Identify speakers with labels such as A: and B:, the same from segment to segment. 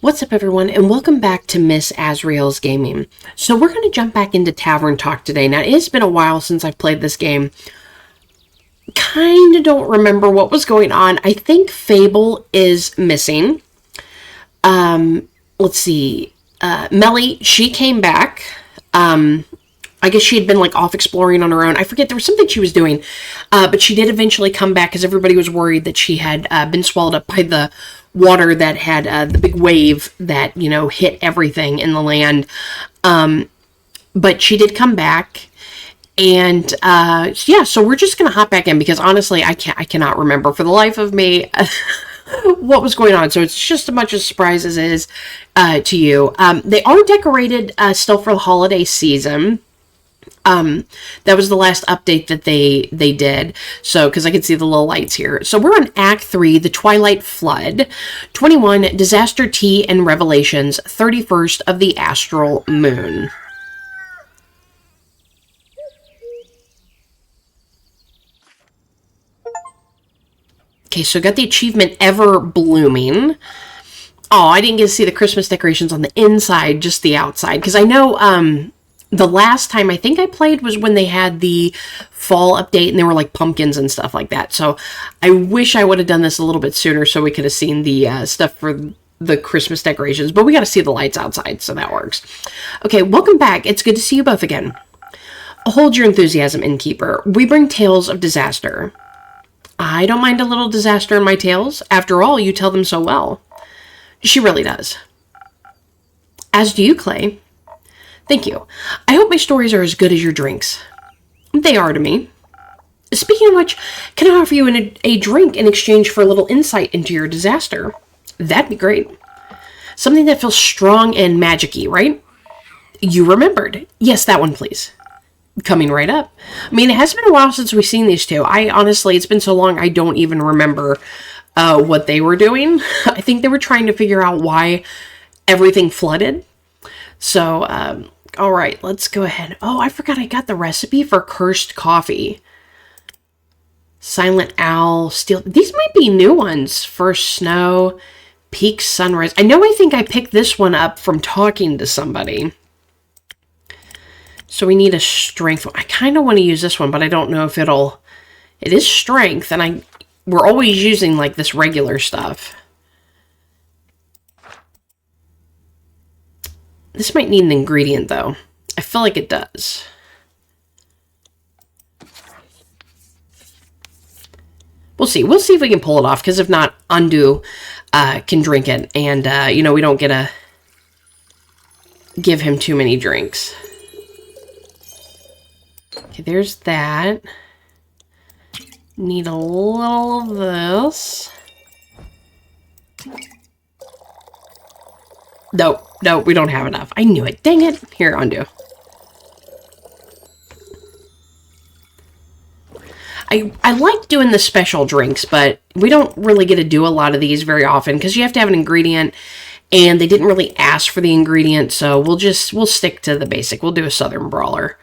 A: What's up, everyone, and welcome back to Miss Azrael's Gaming. So we're going to jump back into Tavern Talk today. Now, it's been a while since I've played this game. Kind of don't remember what was going on. I think Fable is missing. Let's see. Melly, she came back. I guess she had been off exploring on her own. I forget, there was something she was doing. But she did eventually come back because everybody was worried that she had been swallowed up by the water that had the big wave that, hit everything in the land. But she did come back. And, yeah, so we're just going to hop back in because honestly, I cannot remember for the life of me what was going on. So it's just as much a surprise as it is to you. They are decorated still for the holiday season. That was the last update that they did. So, because I can see the little lights here. So we're on Act 3, The Twilight Flood, 21, Disaster Tea and Revelations, 31st of the Astral Moon. Okay, so I got the achievement Ever Blooming. Oh, I didn't get to see the Christmas decorations on the inside, just the outside. Because I know, the last time I think I played was when they had the fall update and there were pumpkins and stuff like that. So I wish I would have done this a little bit sooner so we could have seen the stuff for the Christmas decorations. But we got to see the lights outside, so that works. Okay, welcome back. It's good to see you both again. Hold your enthusiasm, Innkeeper. We bring tales of disaster. I don't mind a little disaster in my tales. After all, you tell them so well. She really does. As do you, Clay. Thank you. I hope my stories are as good as your drinks. They are to me. Speaking of which, can I offer you a drink in exchange for a little insight into your disaster? That'd be great. Something that feels strong and magic-y, right? You remembered. Yes, that one, please. Coming right up. I mean, it has been a while since we've seen these two. Honestly, it's been so long, I don't even remember what they were doing. I think they were trying to figure out why everything flooded. So, all right, let's go ahead. Oh, I forgot I got the recipe for cursed coffee. Silent Owl, Steel. These might be new ones. First Snow, Peak Sunrise. I think I picked this one up from talking to somebody. So we need a strength one. I kind of want to use this one, but I don't know if it is strength, and we're always using this regular stuff. This might need an ingredient, though. I feel like it does. We'll see. We'll see if we can pull it off, because if not, Undo can drink it. And, we don't get to give him too many drinks. Okay, there's that. Need a little of this. No, we don't have enough. I knew it. Dang it. Here, Undo. I like doing the special drinks, but we don't really get to do a lot of these very often because you have to have an ingredient, and they didn't really ask for the ingredient, so we'll stick to the basic. We'll do a Southern Brawler.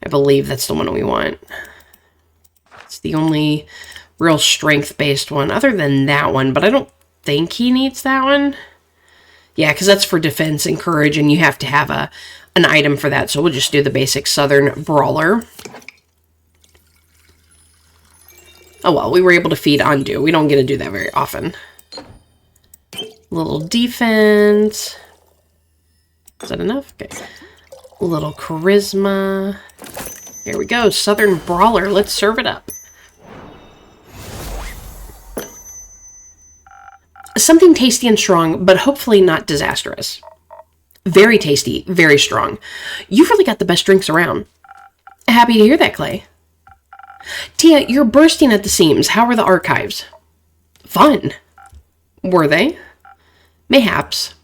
A: I believe that's the one we want. It's the only real strength-based one other than that one, but I don't think he needs that one. Yeah, because that's for defense and courage, and you have to have an item for that. So we'll just do the basic Southern Brawler. Oh well, we were able to feed Undo. We don't get to do that very often. Little defense. Is that enough? Okay. Little charisma. There we go. Southern Brawler. Let's serve it up. Something tasty and strong, but hopefully not disastrous. Very tasty, very strong. You've really got the best drinks around. Happy to hear that, Clay. Tia, you're bursting at the seams. How were the archives? Fun. Were they? Mayhaps.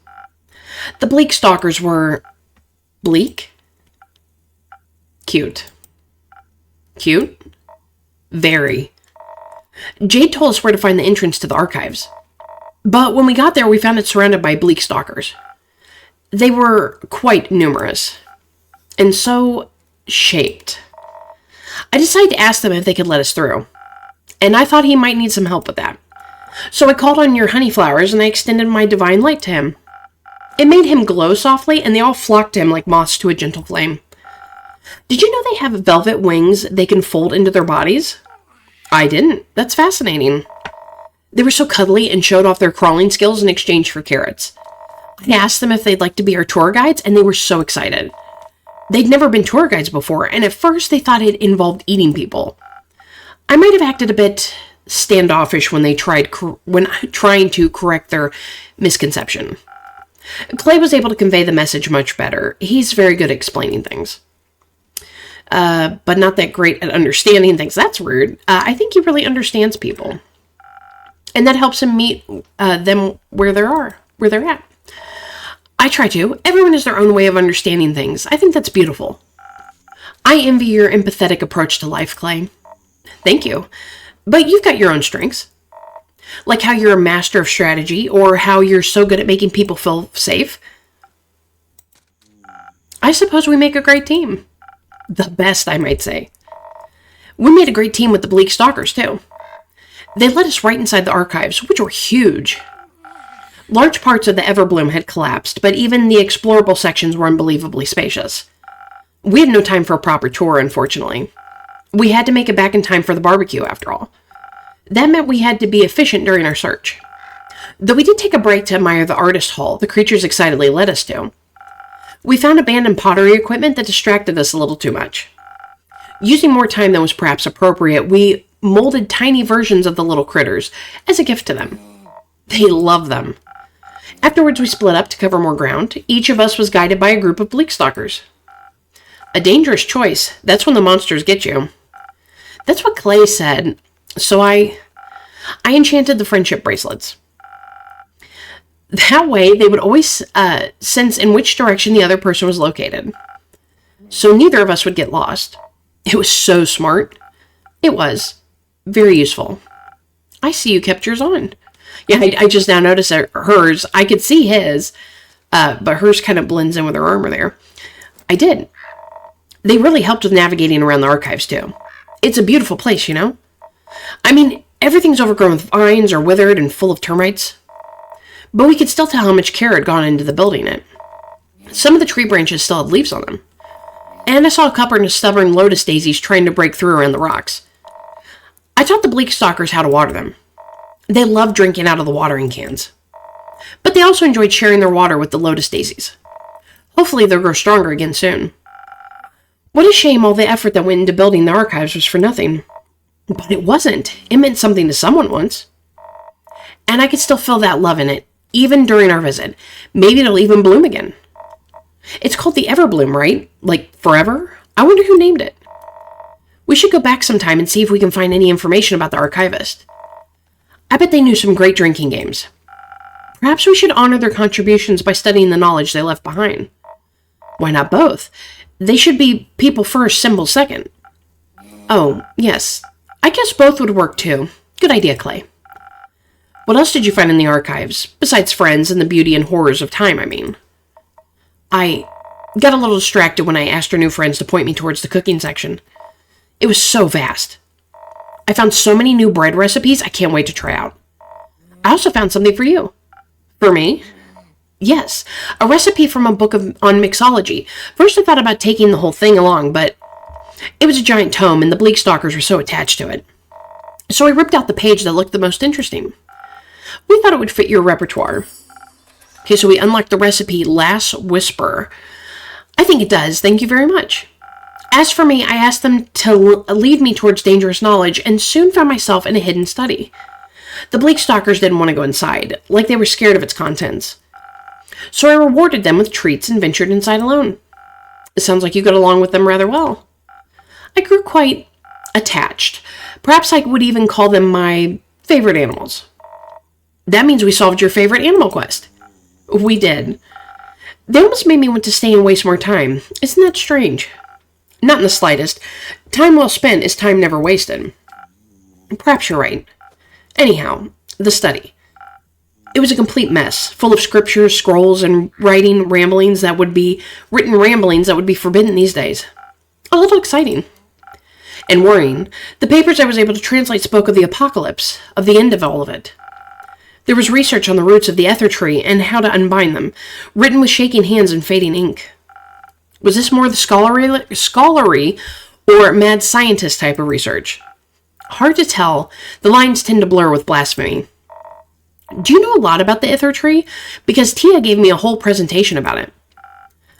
A: The Bleak Stalkers were... bleak? Cute. Cute? Very. Jade told us where to find the entrance to the archives. But when we got there, we found it surrounded by bleak stalkers. They were quite numerous, and so shaped. I decided to ask them if they could let us through, and I thought he might need some help with that. So I called on your honey flowers, and I extended my divine light to him. It made him glow softly, and they all flocked to him like moths to a gentle flame. Did you know they have velvet wings they can fold into their bodies? I didn't. That's fascinating. They were so cuddly and showed off their crawling skills in exchange for carrots. I asked them if they'd like to be our tour guides, and they were so excited. They'd never been tour guides before, and at first they thought it involved eating people. I might have acted a bit standoffish when trying to correct their misconception. Clay was able to convey the message much better. He's very good at explaining things. But not that great at understanding things. That's rude. I think he really understands people. And that helps him meet them where they're at. I try to. Everyone has their own way of understanding things. I think that's beautiful. I envy your empathetic approach to life, Clay. Thank you. But you've got your own strengths. Like how you're a master of strategy, or how you're so good at making people feel safe. I suppose we make a great team. The best, I might say. We made a great team with the Bleak Stalkers, too. They let us right inside the archives, which were huge. Large parts of the Everbloom had collapsed, but even the explorable sections were unbelievably spacious. We had no time for a proper tour, unfortunately. We had to make it back in time for the barbecue, after all. That meant we had to be efficient during our search. Though we did take a break to admire the artist hall the creatures excitedly led us to. We found abandoned pottery equipment that distracted us a little too much. Using more time than was perhaps appropriate, we molded tiny versions of the little critters as a gift to them. They love them. Afterwards, we split up to cover more ground. Each of us was guided by a group of Bleak Stalkers. A dangerous choice. That's when the monsters get you. That's what Clay said. So I enchanted the friendship bracelets. That way, they would always sense in which direction the other person was located. So neither of us would get lost. It was so smart. It was. Very useful. I see you kept yours on. Yeah, I just now noticed that hers. I could see his, but hers kind of blends in with her armor there. I did. They really helped with navigating around the archives, too. It's a beautiful place, you know? I mean, everything's overgrown with vines or withered and full of termites. But we could still tell how much care had gone into building it. Some of the tree branches still had leaves on them. And I saw a couple of stubborn lotus daisies trying to break through around the rocks. I taught the Bleak Stalkers how to water them. They loved drinking out of the watering cans. But they also enjoyed sharing their water with the lotus daisies. Hopefully they'll grow stronger again soon. What a shame all the effort that went into building the archives was for nothing. But it wasn't. It meant something to someone once. And I could still feel that love in it, even during our visit. Maybe it'll even bloom again. It's called the Everbloom, right? Like forever? I wonder who named it. We should go back sometime and see if we can find any information about the archivist. I bet they knew some great drinking games. Perhaps we should honor their contributions by studying the knowledge they left behind. Why not both? They should be people first, symbols second. Oh, yes. I guess both would work too. Good idea, Clay. What else did you find in the archives, besides friends and the beauty and horrors of time, I mean? I got a little distracted when I asked our new friends to point me towards the cooking section. It was so vast. I found so many new bread recipes I can't wait to try out. I also found something for you. For me? Yes, a recipe from a book on mixology. First I thought about taking the whole thing along, but it was a giant tome and the Bleak Stalkers were so attached to it. So I ripped out the page that looked the most interesting. We thought it would fit your repertoire. Okay, so we unlocked the recipe Last Whisper. I think it does, thank you very much. As for me, I asked them to lead me towards dangerous knowledge and soon found myself in a hidden study. The Bleak Stalkers didn't want to go inside, like they were scared of its contents. So I rewarded them with treats and ventured inside alone. It sounds like you got along with them rather well. I grew quite attached. Perhaps I would even call them my favorite animals. That means we solved your favorite animal quest. We did. They almost made me want to stay and waste more time. Isn't that strange? Not in the slightest. Time well spent is time never wasted. Perhaps you're right. Anyhow, the study. It was a complete mess, full of scriptures, scrolls, and written ramblings that would be forbidden these days. A little exciting. And worrying. The papers I was able to translate spoke of the apocalypse, of the end of all of it. There was research on the roots of the ether tree and how to unbind them, written with shaking hands and fading ink. Was this more the scholarly or mad scientist type of research? Hard to tell. The lines tend to blur with blasphemy. Do you know a lot about the ether tree? Because Tia gave me a whole presentation about it.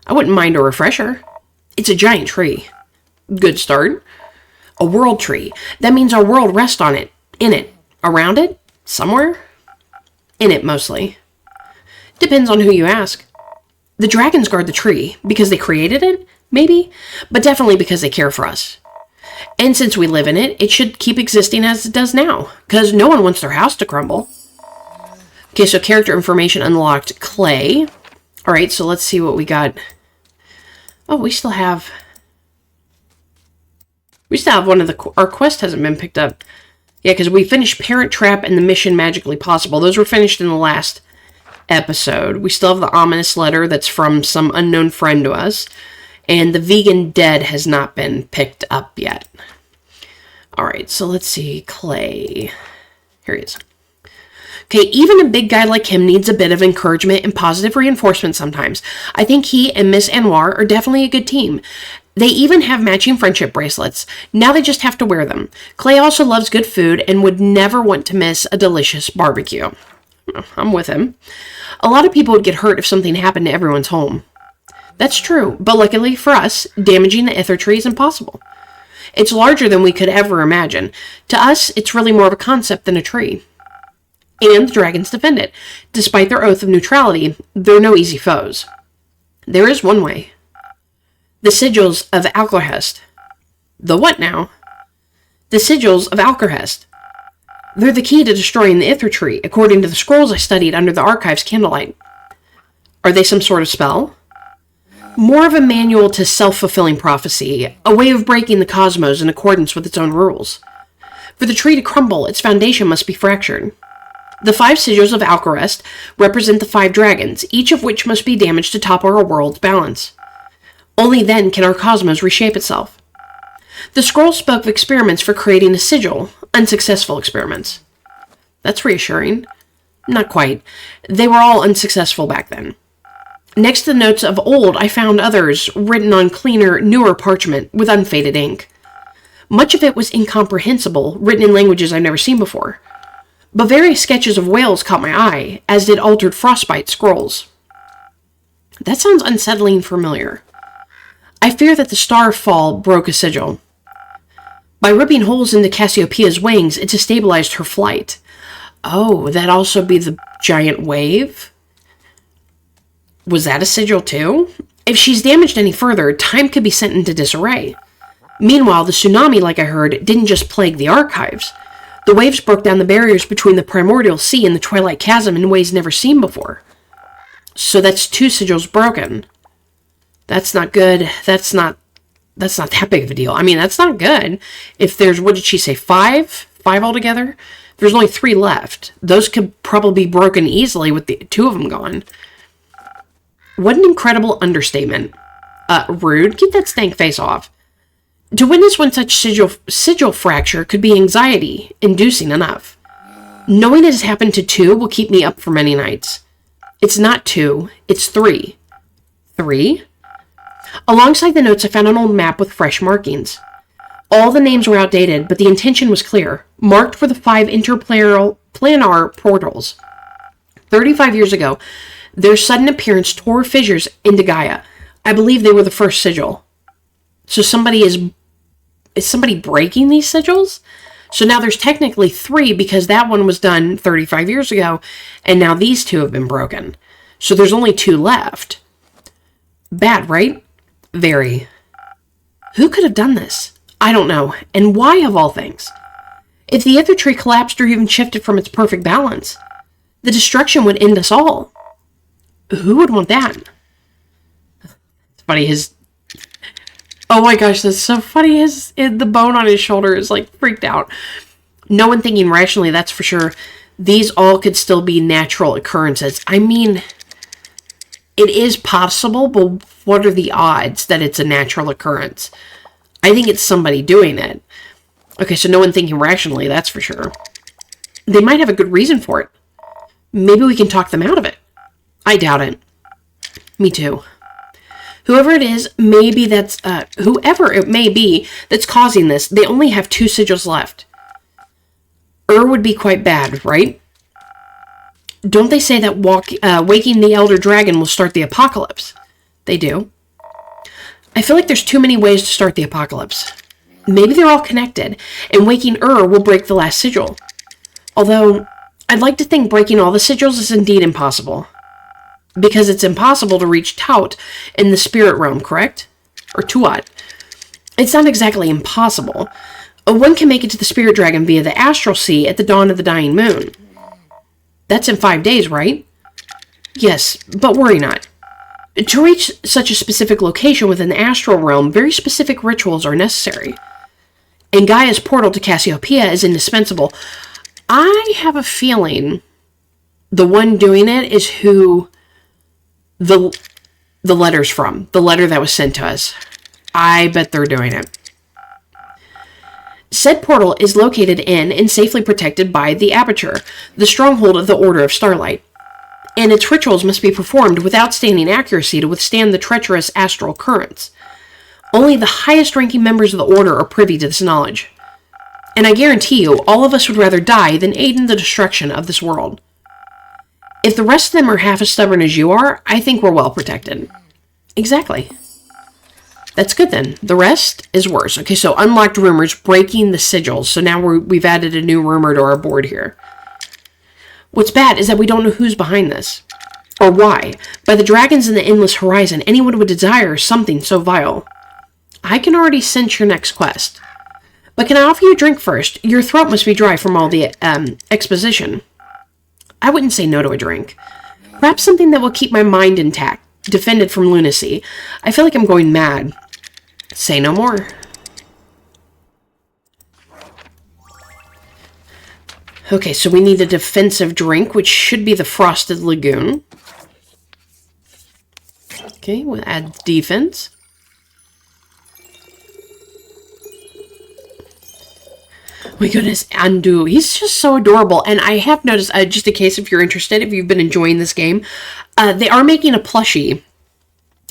A: I wouldn't mind a refresher. It's a giant tree. Good start. A world tree. That means our world rests on it, in it, around it, somewhere. In it, mostly. Depends on who you ask. The dragons guard the tree because they created it, maybe, but definitely because they care for us. And since we live in it, it should keep existing as it does now, because no one wants their house to crumble. Okay, so character information unlocked. Clay. All right, so let's see what we got. Oh, we still have one of our quest hasn't been picked up. Yeah, because we finished Parent Trap and the Mission Magically Possible. Those were finished in the last episode. We still have the ominous letter that's from some unknown friend to us. And the vegan dead has not been picked up yet. Alright, so let's see. Clay. Here he is. Okay, even a big guy like him needs a bit of encouragement and positive reinforcement sometimes. I think he and Miss Anwar are definitely a good team. They even have matching friendship bracelets. Now they just have to wear them. Clay also loves good food and would never want to miss a delicious barbecue. I'm with him. A lot of people would get hurt if something happened to everyone's home. That's true, but luckily for us, damaging the ether tree is impossible. It's larger than we could ever imagine. To us, it's really more of a concept than a tree. And the dragons defend it. Despite their oath of neutrality, they're no easy foes. There is one way. The sigils of Alcahest. The what now? The sigils of Alcahest. They're the key to destroying the ether tree, according to the scrolls I studied under the archive's candlelight. Are they some sort of spell? More of a manual to self-fulfilling prophecy, a way of breaking the cosmos in accordance with its own rules. For the tree to crumble, its foundation must be fractured. The 5 sigils of Alcahest represent the 5 dragons, each of which must be damaged to topple our world's balance. Only then can our cosmos reshape itself. The scroll spoke of experiments for creating a sigil, unsuccessful experiments. That's reassuring. Not quite. They were all unsuccessful back then. Next to the notes of old, I found others written on cleaner, newer parchment with unfaded ink. Much of it was incomprehensible, written in languages I've never seen before. But various sketches of whales caught my eye, as did altered frostbite scrolls. That sounds unsettlingly familiar. I fear that the starfall broke a sigil. By ripping holes into Cassiopeia's wings, it destabilized her flight. Oh, would that also be the giant wave? Was that a sigil too? If she's damaged any further, time could be sent into disarray. Meanwhile, the tsunami, like I heard, didn't just plague the archives. The waves broke down the barriers between the primordial sea and the twilight chasm in ways never seen before. So that's 2 sigils broken. That's not good. That's not that big of a deal. I mean, that's not good. If there's, what did she say, 5? 5 altogether? There's only 3 left. Those could probably be broken easily with the 2 of them gone. What an incredible understatement. Rude. Get that stank face off. To witness one such sigil fracture could be anxiety-inducing enough. Knowing it has happened to 2 will keep me up for many nights. It's not 2, it's 3. 3? Alongside the notes, I found an old map with fresh markings. All the names were outdated, but the intention was clear. Marked for the 5 interplanar portals. 35 years ago, their sudden appearance tore fissures into Gaia. I believe they were the first sigil. So is somebody breaking these sigils? So now there's technically 3 because that one was done 35 years ago, and now these 2 have been broken. So there's only 2 left. Bad, right? Very. Who could have done this? I don't know. And why, of all things? If the ether tree collapsed or even shifted from its perfect balance, the destruction would end us all. Who would want that? It's funny, oh my gosh, that's so funny. The bone on his shoulder is like freaked out. No one thinking rationally, that's for sure. These all could still be natural occurrences. I mean, it is possible, but what are the odds that it's a natural occurrence? I think it's somebody doing it. Okay, so no one thinking rationally, that's for sure. They might have a good reason for it. Maybe we can talk them out of it. I doubt it. Me too. Whoever it may be that's causing this, they only have 2 sigils left. Would be quite bad, right? Don't they say that waking the Elder Dragon will start the apocalypse? They do. I feel like there's too many ways to start the apocalypse. Maybe they're all connected, and waking will break the last sigil. Although, I'd like to think breaking all the sigils is indeed impossible. Because it's impossible to reach Tout in the spirit realm, correct? Or Tuat. It's not exactly impossible. One can make it to the spirit dragon via the astral sea at the dawn of the dying moon. That's in 5 days, right? Yes, but worry not. To reach such a specific location within the astral realm, very specific rituals are necessary. And Gaia's portal to Cassiopeia is indispensable. I have a feeling the one doing it is who the letter's from. The letter that was sent to us. I bet they're doing it. Said portal is located in and safely protected by the Aperture, the stronghold of the Order of Starlight. And its rituals must be performed with outstanding accuracy to withstand the treacherous astral currents. Only the highest ranking members of the Order are privy to this knowledge. And I guarantee you, all of us would rather die than aid in the destruction of this world. If the rest of them are half as stubborn as you are, I think we're well protected. Exactly. That's good then. The rest is worse. Okay, so unlocked rumors, breaking the sigils. So now we've added a new rumor to our board here. What's bad is that we don't know who's behind this. Or why. By the dragons in the endless horizon, anyone would desire something so vile. I can already sense your next quest. But can I offer you a drink first? Your throat must be dry from all the exposition. I wouldn't say no to a drink. Perhaps something that will keep my mind intact, defended from lunacy. I feel like I'm going mad. Say no more. Okay, so we need a defensive drink, which should be the Frosted Lagoon. Okay, we'll add defense. My goodness, Andu. He's just so adorable. And I have noticed, just in case if you're interested, if you've been enjoying this game, they are making a plushie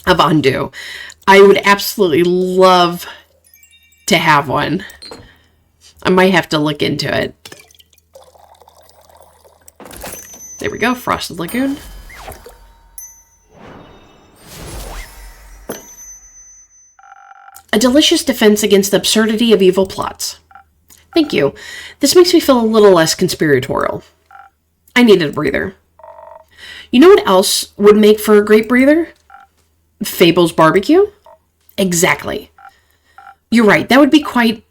A: of Andu. I would absolutely love to have one. I might have to look into it. There we go, Frosted Lagoon. A delicious defense against the absurdity of evil plots. Thank you. This makes me feel a little less conspiratorial. I needed a breather. You know what else would make for a great breather? Fable's barbecue? Exactly. You're right, that would be quite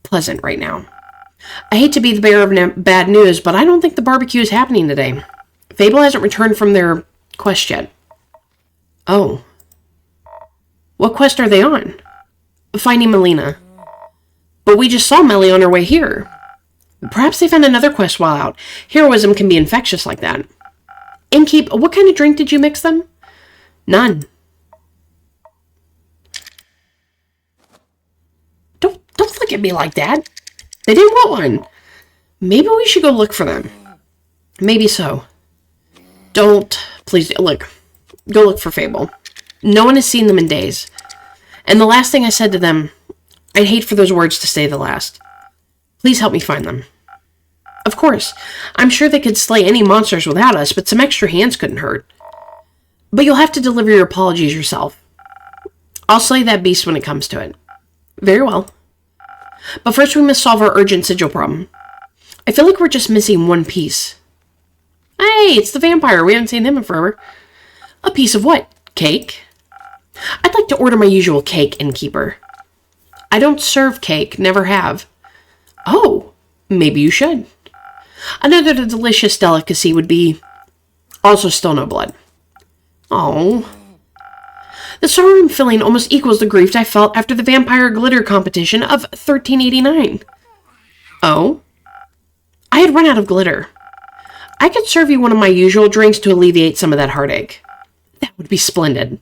A: pleasant right now. I hate to be the bearer of bad news, but I don't think the barbecue is happening today. Fable hasn't returned from their quest yet. Oh. What quest are they on? Finding Melina. But we just saw Melly on her way here. Perhaps they found another quest while out. Heroism can be infectious like that. Innkeeper, what kind of drink did you mix them? None. Don't look at me like that. They didn't want one. Maybe we should go look for them. Maybe so. Please, look. Go look for Fable. No one has seen them in days. And the last thing I said to them, I'd hate for those words to stay the last. Please help me find them. Of course, I'm sure they could slay any monsters without us, but some extra hands couldn't hurt. But you'll have to deliver your apologies yourself. I'll slay that beast when it comes to it. Very well. But first we must solve our urgent sigil problem. I feel like we're just missing one piece. Hey, it's the vampire. We haven't seen him in forever. A piece of what? Cake? I'd like to order my usual cake, Innkeeper. I don't serve cake, never have. Oh, maybe you should. Another delicious delicacy would be also still no blood. Oh. The sorrow I'm feeling almost equals the grief I felt after the vampire glitter competition of 1389. Oh? I had run out of glitter. I could serve you one of my usual drinks to alleviate some of that heartache. That would be splendid.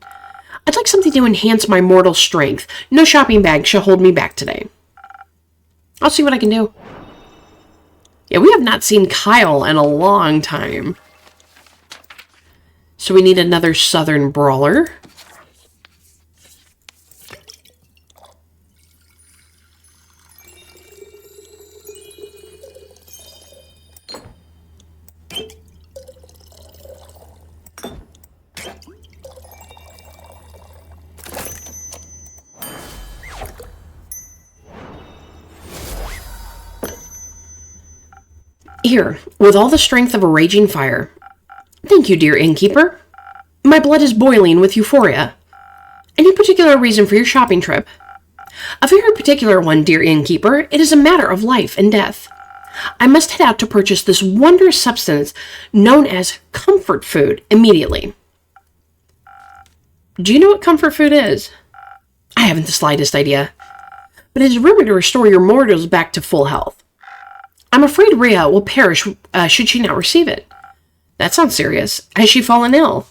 A: I'd like something to enhance my mortal strength. No shopping bag shall hold me back today. I'll see what I can do. Yeah, we have not seen Kyle in a long time. So we need another Southern Brawler. Here, with all the strength of a raging fire. Thank you, dear Innkeeper. My blood is boiling with euphoria. Any particular reason for your shopping trip? A very particular one, dear Innkeeper. It is a matter of life and death. I must head out to purchase this wondrous substance known as comfort food immediately. Do you know what comfort food is? I haven't the slightest idea. But it is rumored to restore your mortals back to full health. I'm afraid Rhea will perish should she not receive it. That sounds serious. Has she fallen ill?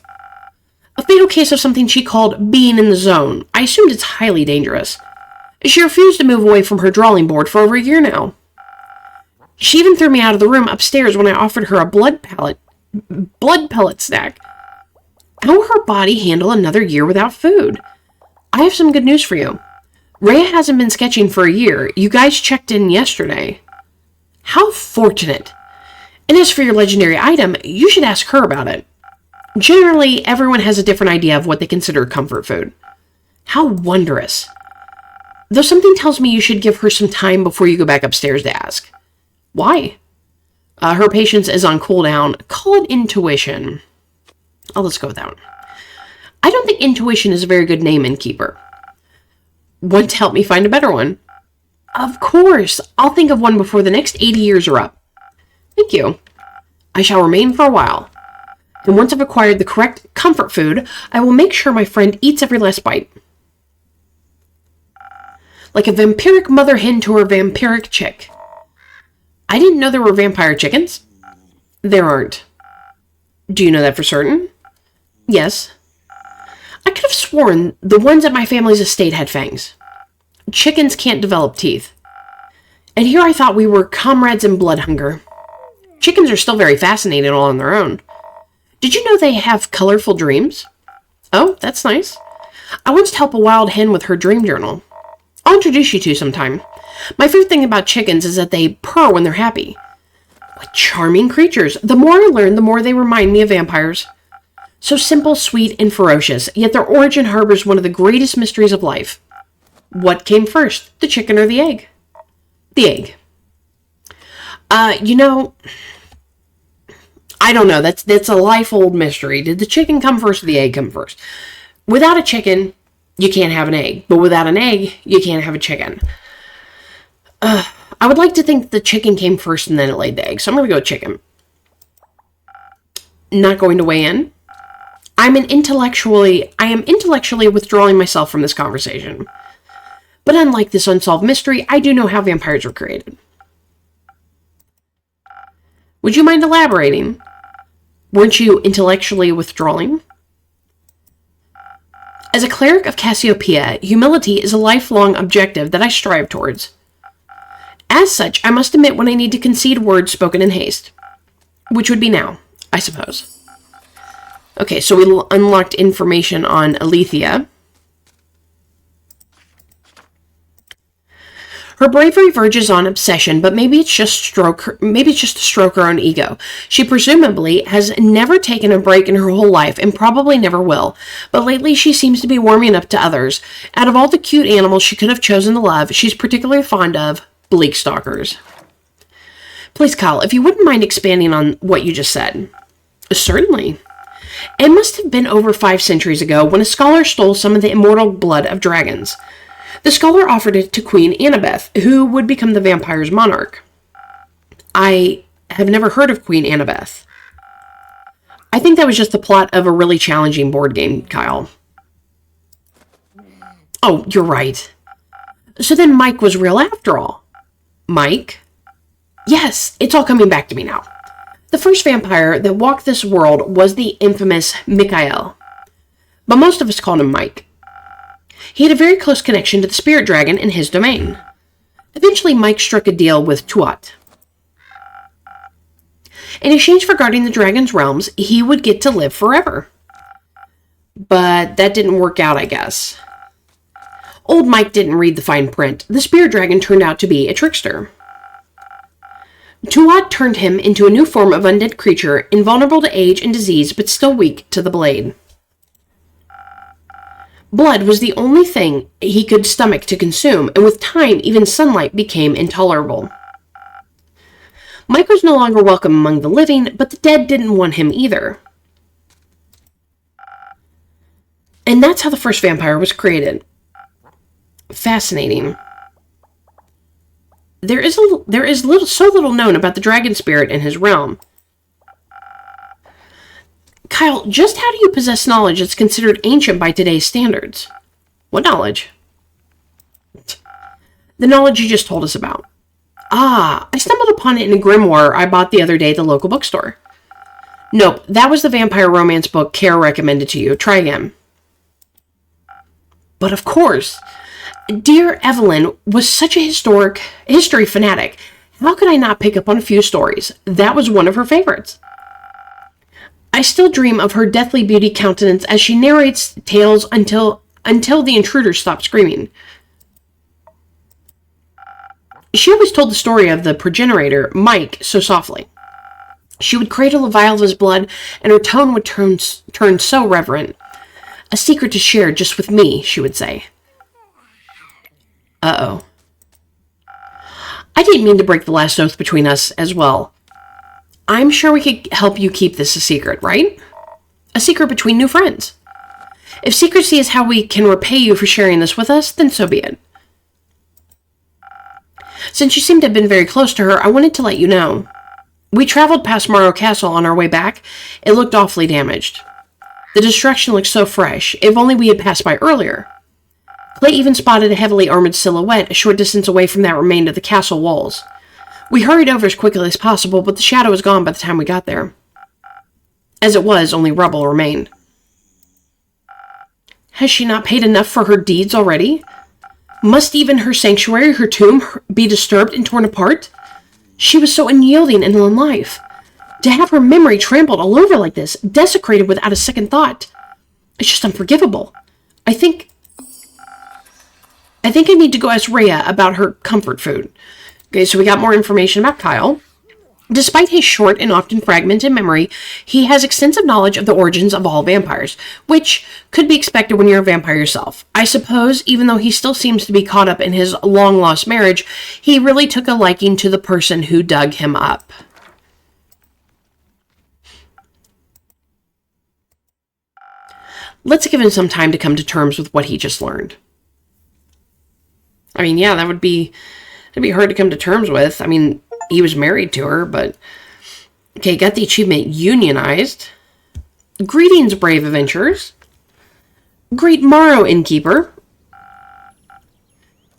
A: A fatal case of something she called being in the zone. I assumed it's highly dangerous. She refused to move away from her drawing board for over a year now. She even threw me out of the room upstairs when I offered her a blood pellet snack. How will her body handle another year without food? I have some good news for you. Rhea hasn't been sketching for a year. You guys checked in yesterday. How fortunate. And as for your legendary item, you should ask her about it. Generally, everyone has a different idea of what they consider comfort food. How wondrous. Though something tells me you should give her some time before you go back upstairs to ask. Why? Her patience is on cooldown. Call it intuition. Oh, let's go with that one. I don't think intuition is a very good name, Innkeeper. Want to help me find a better one? Of course. I'll think of one before the next 80 years are up. Thank you. I shall remain for a while. And once I've acquired the correct comfort food, I will make sure my friend eats every last bite. Like a vampiric mother hen to her vampiric chick. I didn't know there were vampire chickens. There aren't. Do you know that for certain? Yes. I could have sworn the ones at my family's estate had fangs. Chickens can't develop teeth. And here I thought we were comrades in blood hunger. Chickens are still very fascinating all on their own. Did you know they have colorful dreams? Oh, that's nice. I once helped a wild hen with her dream journal. I'll introduce you to sometime. My favorite thing about chickens is that they purr when they're happy. What charming creatures. The more I learn, the more they remind me of vampires. So simple, sweet, and ferocious, yet their origin harbors one of the greatest mysteries of life. What came first, the chicken or the egg? The egg. I don't know. That's a life-old mystery. Did the chicken come first or the egg come first? Without a chicken, you can't have an egg. But without an egg, you can't have a chicken. I would like to think the chicken came first and then it laid the egg. So I'm going to go with chicken. Not going to weigh in. I am intellectually withdrawing myself from this conversation. But unlike this unsolved mystery, I do know how vampires were created. Would you mind elaborating? Weren't you intellectually withdrawing? As a cleric of Cassiopeia, humility is a lifelong objective that I strive towards. As such, I must admit when I need to concede words spoken in haste. Which would be now, I suppose. Okay, so we unlocked information on Alethea. Her bravery verges on obsession, but maybe it's just to stroke her own ego. She presumably has never taken a break in her whole life and probably never will. But lately she seems to be warming up to others. Out of all the cute animals she could have chosen to love, she's particularly fond of bleak stalkers. Please, Kyle, if you wouldn't mind expanding on what you just said. Certainly. It must have been over 5 centuries ago when a scholar stole some of the immortal blood of dragons. The scholar offered it to Queen Annabeth, who would become the vampire's monarch. I have never heard of Queen Annabeth. I think that was just the plot of a really challenging board game, Kyle. Oh, you're right. So then Mike was real after all. Mike? Yes, it's all coming back to me now. The first vampire that walked this world was the infamous Mikael. But most of us called him Mike. He had a very close connection to the spirit dragon in his domain. Eventually, Mike struck a deal with Tuat. In exchange for guarding the dragon's realms, he would get to live forever. But that didn't work out, I guess. Old Mike didn't read the fine print. The spirit dragon turned out to be a trickster. Tuat turned him into a new form of undead creature, invulnerable to age and disease, but still weak to the blade. Blood was the only thing he could stomach to consume, and with time, even sunlight became intolerable. Mike was no longer welcome among the living, but the dead didn't want him either. And that's how the first vampire was created. Fascinating. There is so little known about the dragon spirit in his realm. Kyle, just how do you possess knowledge that's considered ancient by today's standards? What knowledge? The knowledge you just told us about. Ah, I stumbled upon it in a grimoire I bought the other day at the local bookstore. Nope, that was the vampire romance book Kara recommended to you. Try again. But of course, dear Evelyn was such a history fanatic. How could I not pick up on a few stories? That was one of her favorites. I still dream of her deathly beauty countenance as she narrates tales until the intruders stop screaming. She always told the story of the progenitor, Mike, so softly. She would cradle a vial of his blood, and her tone would turn so reverent. A secret to share just with me, she would say. Uh-oh. I didn't mean to break the last oath between us as well. I'm sure we could help you keep this a secret, right? A secret between new friends. If secrecy is how we can repay you for sharing this with us, then so be it. Since you seem to have been very close to her, I wanted to let you know. We traveled past Morrow Castle on our way back. It looked awfully damaged. The destruction looked so fresh. If only we had passed by earlier. Clay even spotted a heavily armored silhouette a short distance away from that remained of the castle walls. We hurried over as quickly as possible, but the shadow was gone by the time we got there. As it was, only rubble remained. Has she not paid enough for her deeds already? Must even her sanctuary, her tomb, be disturbed and torn apart? She was so unyielding and in life. To have her memory trampled all over like this, desecrated without a second thought. It's just unforgivable. I think I need to go ask Rhea about her comfort food. Okay, so we got more information about Kyle. Despite his short and often fragmented memory, he has extensive knowledge of the origins of all vampires, which could be expected when you're a vampire yourself. I suppose, even though he still seems to be caught up in his long-lost marriage, he really took a liking to the person who dug him up. Let's give him some time to come to terms with what he just learned. I mean, yeah, that'd be hard to come to terms with. I mean, he was married to her, but... Okay, got the achievement unionized. Greetings, brave adventurers. Greet Morrow, Innkeeper.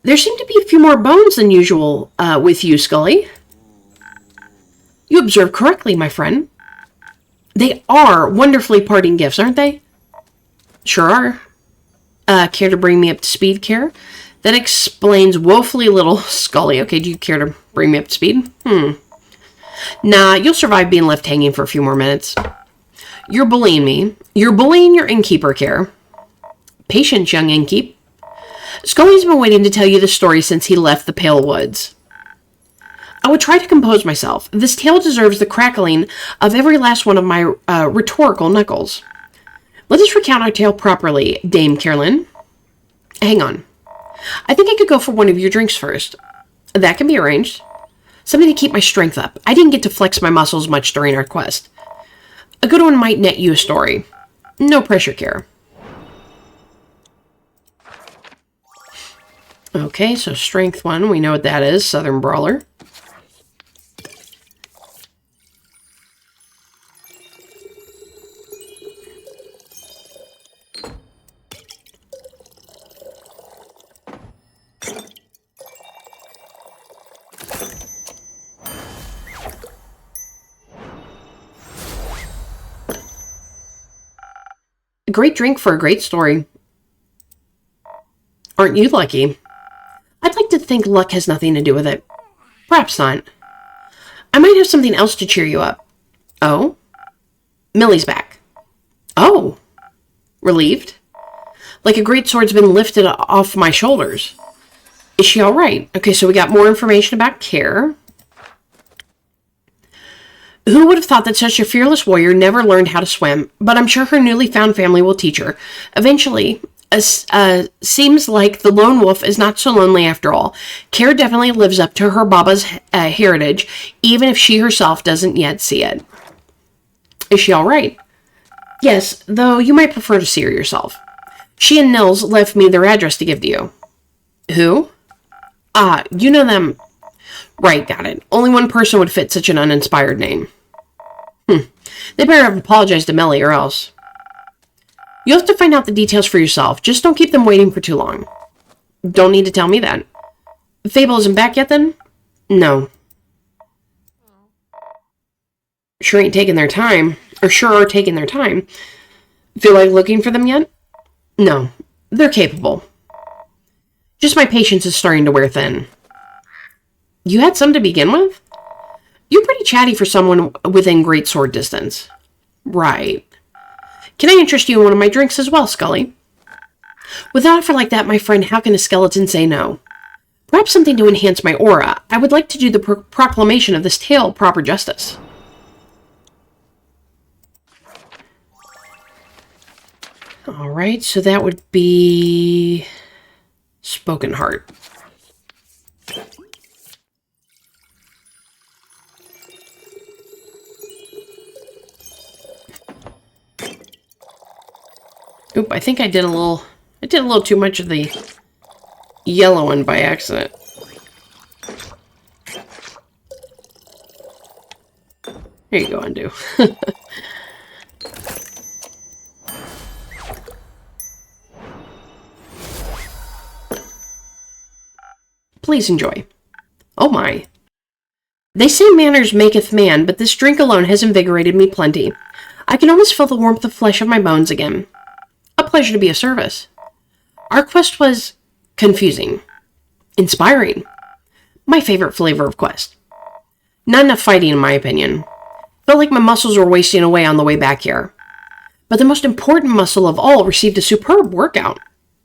A: There seem to be a few more bones than usual with you, Scully. You observe correctly, my friend. They are wonderfully parting gifts, aren't they? Sure are. Care to bring me up to speed, Care? That explains woefully little, Scully. Okay, do you care to bring me up to speed? Nah, you'll survive being left hanging for a few more minutes. You're bullying me. You're bullying your innkeeper, Care. Patience, young innkeep. Scully's been waiting to tell you the story since he left the Pale Woods. I would try to compose myself. This tale deserves the crackling of every last one of my rhetorical knuckles. Let us recount our tale properly, Dame Carolyn. Hang on. I think I could go for one of your drinks first. That can be arranged. Something to keep my strength up. I didn't get to flex my muscles much during our quest. A good one might net you a story. No pressure, Care. Okay, so strength 1, we know what that is. Southern Brawler. A great drink for a great story. Aren't you lucky? I'd like to think luck has nothing to do with it. Perhaps not. I might have something else to cheer you up. Oh? Millie's back. Oh. Relieved? Like a great sword's been lifted off my shoulders. Is she all right? Okay, so we got more information about Care. Who would have thought that such a fearless warrior never learned how to swim? But I'm sure her newly found family will teach her. Eventually, seems like the lone wolf is not so lonely after all. Care definitely lives up to her Baba's heritage, even if she herself doesn't yet see it. Is she all right? Yes, though you might prefer to see her yourself. She and Nils left me their address to give to you. Who? You know them. Right, got it. Only one person would fit such an uninspired name. They better have apologized to Melly or else. You'll have to find out the details for yourself. Just don't keep them waiting for too long. Don't need to tell me that. Fable isn't back yet, then? No. Sure are taking their time. Feel like looking for them yet? No. They're capable. Just my patience is starting to wear thin. You had some to begin with? You're pretty chatty for someone within great sword distance. Right. Can I interest you in one of my drinks as well, Scully? With an offer like that, my friend, how can a skeleton say no? Perhaps something to enhance my aura. I would like to do the proclamation of this tale proper justice. Alright, so that would be Spoken Heart. Oop, I think I did a little too much of the yellow one by accident. There you go, undo. Please enjoy. Oh my. They say manners maketh man, but this drink alone has invigorated me plenty. I can almost feel the warmth of flesh of my bones again. A pleasure to be of service. Our quest was confusing. Inspiring. My favorite flavor of quest. Not enough fighting, in my opinion. Felt like my muscles were wasting away on the way back here. But the most important muscle of all received a superb workout.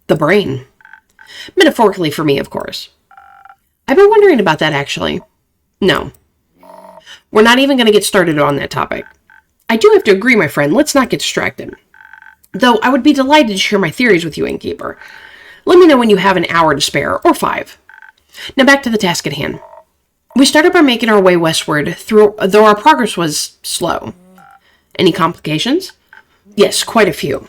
A: The brain. Metaphorically for me, of course. I've been wondering about that, actually. No. We're not even going to get started on that topic. I do have to agree, my friend. Let's not get distracted. Though I would be delighted to share my theories with you, Innkeeper. Let me know when you have an hour to spare, or 5. Now back to the task at hand. We started by making our way westward, though our progress was slow. Any complications? Yes, quite a few.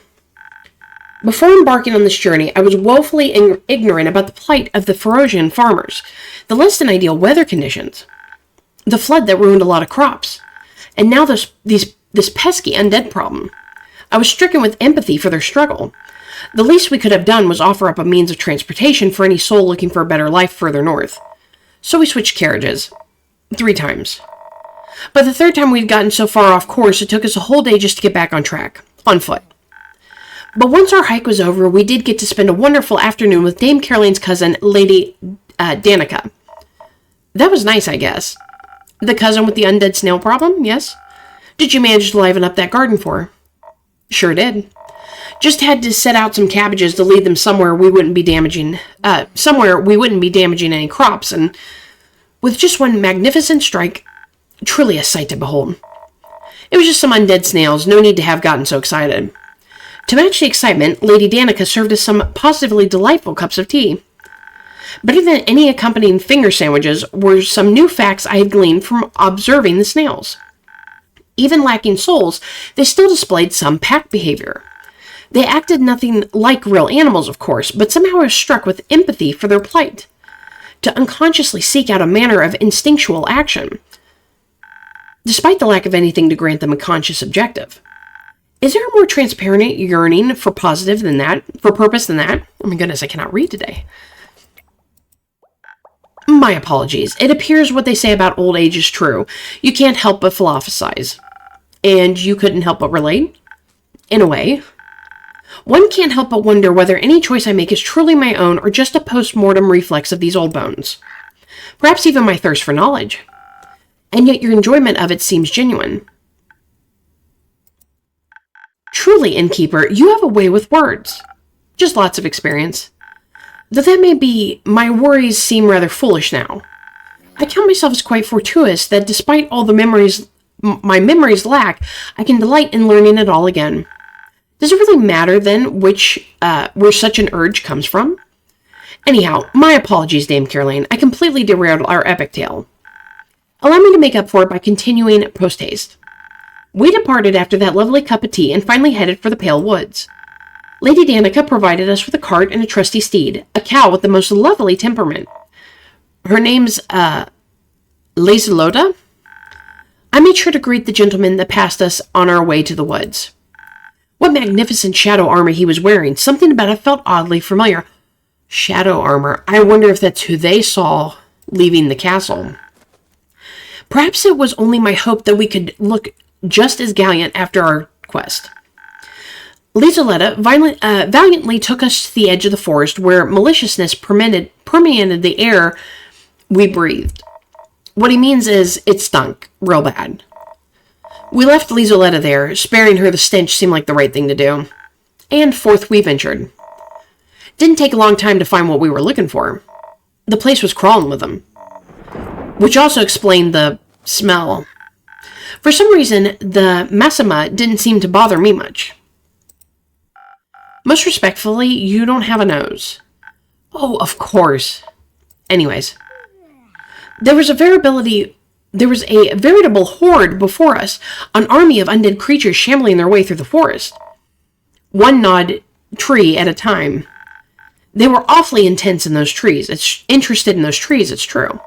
A: Before embarking on this journey, I was woefully ignorant about the plight of the Ferosian farmers, the less than ideal weather conditions, the flood that ruined a lot of crops, and now this pesky undead problem. I was stricken with empathy for their struggle. The least we could have done was offer up a means of transportation for any soul looking for a better life further north. So we switched carriages. 3 times. By the 3rd time we'd gotten so far off course, it took us a whole day just to get back on track, on foot. But once our hike was over, we did get to spend a wonderful afternoon with Dame Caroline's cousin, Lady Danica. That was nice, I guess. The cousin with the undead snail problem, yes? Did you manage to liven up that garden for her? Sure did. Just had to set out some cabbages to lead them somewhere we wouldn't be damaging any crops, and with just one magnificent strike, truly a sight to behold. It was just some undead snails, no need to have gotten so excited. To match the excitement, Lady Danica served us some positively delightful cups of tea. Better than any accompanying finger sandwiches were some new facts I had gleaned from observing the snails. Even lacking souls, they still displayed some pack behavior. They acted nothing like real animals, of course, but somehow I was struck with empathy for their plight. To unconsciously seek out a manner of instinctual action, despite the lack of anything to grant them a conscious objective. Is there a more transparent yearning for purpose than that? Oh my goodness, I cannot read today. My apologies. It appears what they say about old age is true. You can't help but philosophize. And you couldn't help but relate? In a way. One can't help but wonder whether any choice I make is truly my own or just a post-mortem reflex of these old bones. Perhaps even my thirst for knowledge. And yet your enjoyment of it seems genuine. Truly, Innkeeper, you have a way with words. Just lots of experience. Though that may be, my worries seem rather foolish now. I count myself as quite fortuitous that despite all the memories my memories lack, I can delight in learning it all again. Does it really matter, then, where such an urge comes from? Anyhow, my apologies, Dame Caroline. I completely derailed our epic tale. Allow me to make up for it by continuing post-haste. We departed after that lovely cup of tea and finally headed for the Pale Woods. Lady Danica provided us with a cart and a trusty steed, a cow with the most lovely temperament. Her name's, Lazelota? I made sure to greet the gentleman that passed us on our way to the woods. What magnificent shadow armor he was wearing. Something about it felt oddly familiar. Shadow armor. I wonder if that's who they saw leaving the castle. Perhaps it was only my hope that we could look just as gallant after our quest. Lizeletta valiantly took us to the edge of the forest where maliciousness permeated the air we breathed. What he means is it stunk real bad. We left Lizeletta there, sparing her the stench seemed like the right thing to do. And forth we ventured. Didn't take a long time to find what we were looking for. The place was crawling with them. Which also explained the smell. For some reason, the Massima didn't seem to bother me much. Most respectfully, you don't have a nose. Oh, of course. Anyways. There was a veritable horde before us, an army of undead creatures shambling their way through the forest. One gnawed tree at a time. They were awfully interested in those trees, it's true.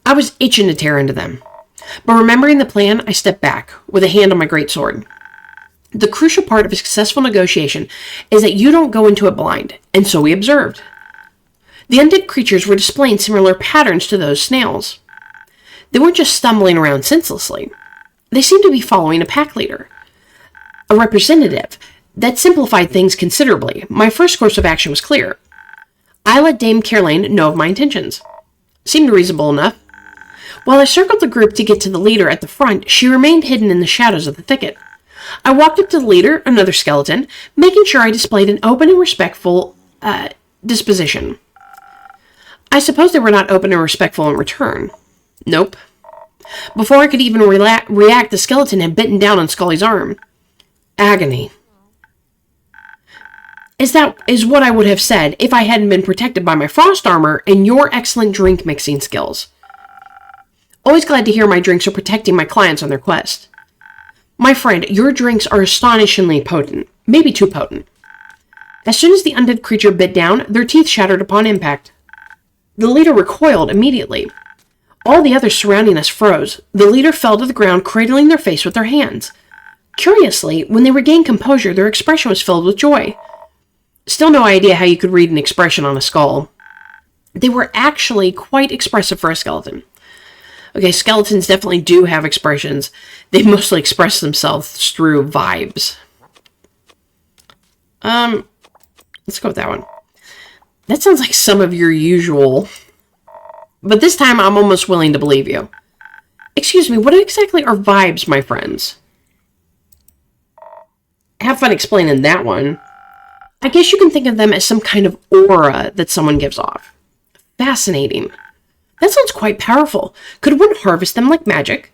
A: I was itching to tear into them. But remembering the plan, I stepped back, with a hand on my greatsword. The crucial part of a successful negotiation is that you don't go into it blind, and so we observed. The undead creatures were displaying similar patterns to those snails. They weren't just stumbling around senselessly. They seemed to be following a pack leader. A representative. That simplified things considerably. My first course of action was clear. I let Dame Caroline know of my intentions. Seemed reasonable enough. While I circled the group to get to the leader at the front, she remained hidden in the shadows of the thicket. I walked up to the leader, another skeleton, making sure I displayed an open and respectful disposition. I suppose they were not open and respectful in return. Nope. Before I could even react, the skeleton had bitten down on Scully's arm. Agony. Is what I would have said if I hadn't been protected by my frost armor and your excellent drink mixing skills. Always glad to hear my drinks are protecting my clients on their quest. My friend, your drinks are astonishingly potent. Maybe too potent. As soon as the undead creature bit down, their teeth shattered upon impact. The leader recoiled immediately. All the others surrounding us froze. The leader fell to the ground, cradling their face with their hands. Curiously, when they regained composure, their expression was filled with joy. Still no idea how you could read an expression on a skull. They were actually quite expressive for a skeleton. Okay, skeletons definitely do have expressions. They mostly express themselves through vibes. Let's go with that one. That sounds like some of your usual. But this time I'm almost willing to believe you. Excuse me, what exactly are vibes, my friends? Have fun explaining that one. I guess you can think of them as some kind of aura that someone gives off. Fascinating. That sounds quite powerful. Could one harvest them like magic?